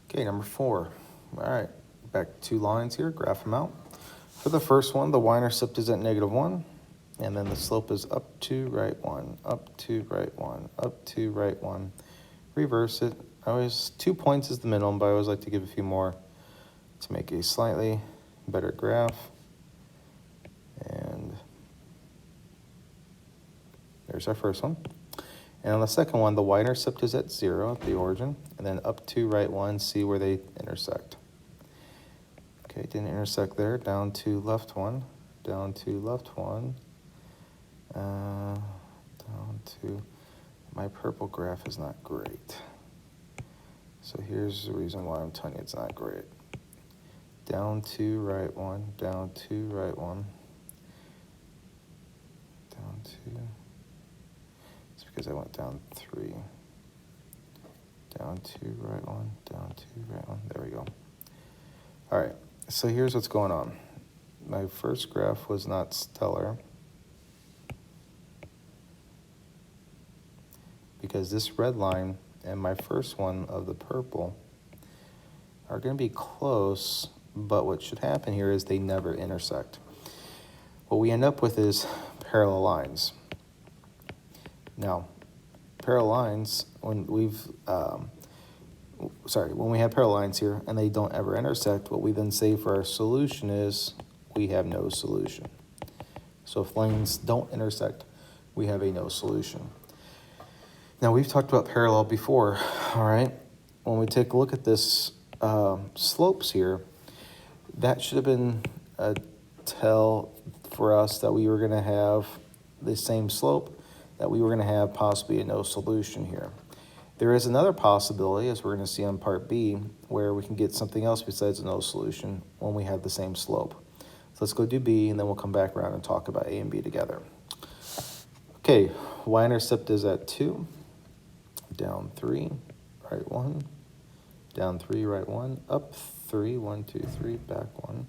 Okay, number 4. All right, back to 2 lines here, graph them out. For the first one, the y-intercept is at -1, and then the slope is up 2, right 1, up 2, right 1, up 2, right 1. Reverse it. Always 2 points is the minimum, but I always like to give a few more to make a slightly better graph. And there's our first one. And on the second one, the y-intercept is at 0 at the origin, and then up 2, right 1, see where they intersect. Okay, didn't intersect there. Down 2, left 1, down 2, left 1, down 2. My purple graph is not great. So here's the reason why I'm telling you it's not great. Down 2, right 1, down 2, right 1, down 2. It's because I went down 3. Down 2, right 1, down 2, right 1. There we go. All right, so here's what's going on. My first graph was not stellar because this red line and my first one of the purple are going to be close, but what should happen here is they never intersect. What we end up with is parallel lines. Now, parallel lines, when we have parallel lines here and they don't ever intersect, what we then say for our solution is we have no solution. So if lines don't intersect, we have a no solution. Now, we've talked about parallel before, all right? When we take a look at this slopes here, that should have been a tell for us that we were going to have the same slope, that we were going to have possibly a no solution here. There is another possibility, as we're going to see on part B, where we can get something else besides a no solution when we have the same slope. So let's go do B, and then we'll come back around and talk about A and B together. Okay, y-intercept is at 2, down 3, right 1, down 3, right 1, up 3, 1, 2, 3, back 1.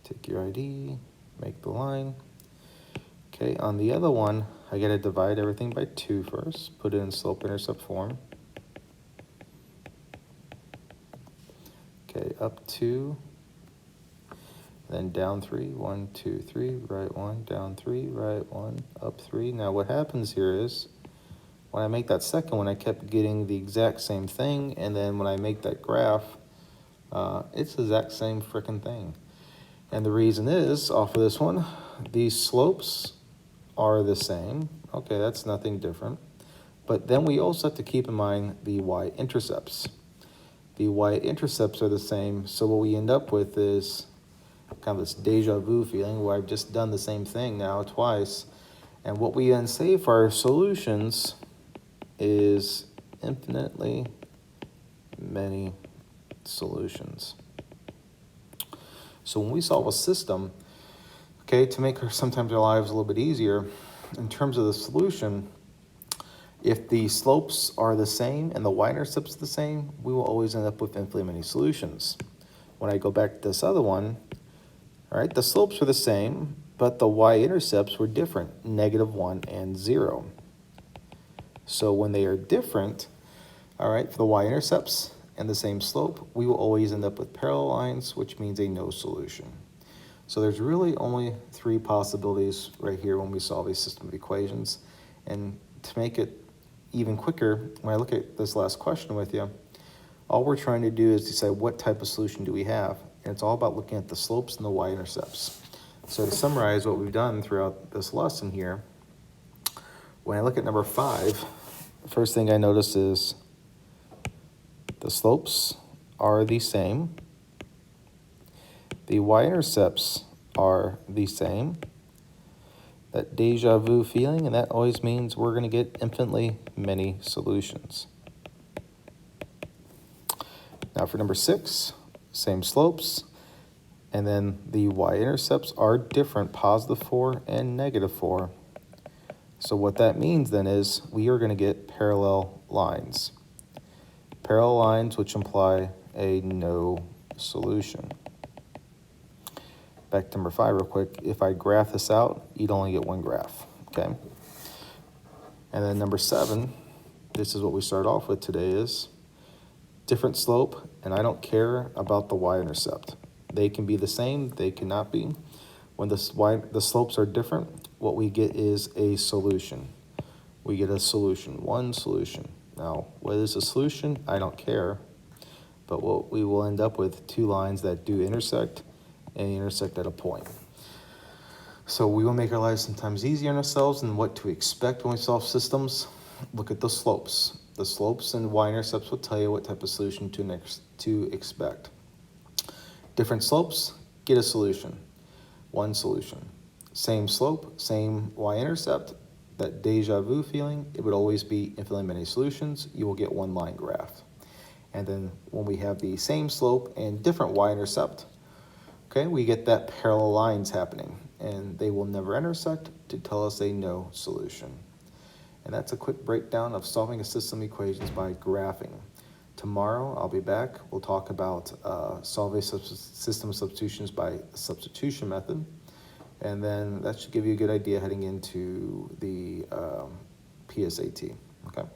Take your ID, make the line. Okay, on the other one, I got to divide everything by 2 first, put it in slope-intercept form. Okay, up 2, then down 3, 1, 2, 3, right 1, down 3, right 1, up 3. Now what happens here is, when I make that second one, I kept getting the exact same thing, and then when I make that graph, it's the exact same freaking thing. And the reason is, off of this one, these slopes are the same. Okay, that's nothing different. But then we also have to keep in mind the y-intercepts. The y-intercepts are the same, so what we end up with is kind of this deja vu feeling where I've just done the same thing now twice. And what we then say for our solutions is infinitely many solutions. So when we solve a system, okay, to make sometimes our lives a little bit easier, in terms of the solution, if the slopes are the same and the y-intercepts the same, we will always end up with infinitely many solutions. When I go back to this other one, all right, the slopes were the same, but the y-intercepts were different, -1 and 0. So when they are different, all right, for the y-intercepts and the same slope, we will always end up with parallel lines, which means a no solution. So there's really only 3 possibilities right here when we solve a system of equations. And to make it even quicker, when I look at this last question with you, all we're trying to do is decide what type of solution do we have. And it's all about looking at the slopes and the y-intercepts. So to summarize what we've done throughout this lesson here, when I look at number 5, the first thing I notice is the slopes are the same. The y-intercepts are the same. That deja vu feeling, and that always means we're going to get infinitely many solutions. Now for number 6, same slopes, and then the y-intercepts are different, +4 and -4. So what that means then is we are going to get parallel lines. Parallel lines which imply a no solution. Back to number 5 real quick. If I graph this out, you'd only get one graph, okay? And then number 7, this is what we start off with today is, different slope, and I don't care about the y-intercept. They can be the same, they cannot be. When the slopes are different, what we get is a solution. We get a solution, one solution. Now, what is a solution? I don't care, but what we will end up with two lines that do intersect and intersect at a point. So we will make our lives sometimes easier on ourselves and what to expect when we solve systems. Look at the slopes. The slopes and y-intercepts will tell you what type of solution to expect. Different slopes, get a solution. One solution. Same slope, same y-intercept, that deja vu feeling, it would always be infinitely many solutions. You will get one line graph. And then when we have the same slope and different y-intercept, okay, we get that parallel lines happening, and they will never intersect to tell us a no solution. And that's a quick breakdown of solving a system equations by graphing. Tomorrow, I'll be back. We'll talk about solving system substitutions by substitution method. And then that should give you a good idea heading into the PSAT, okay?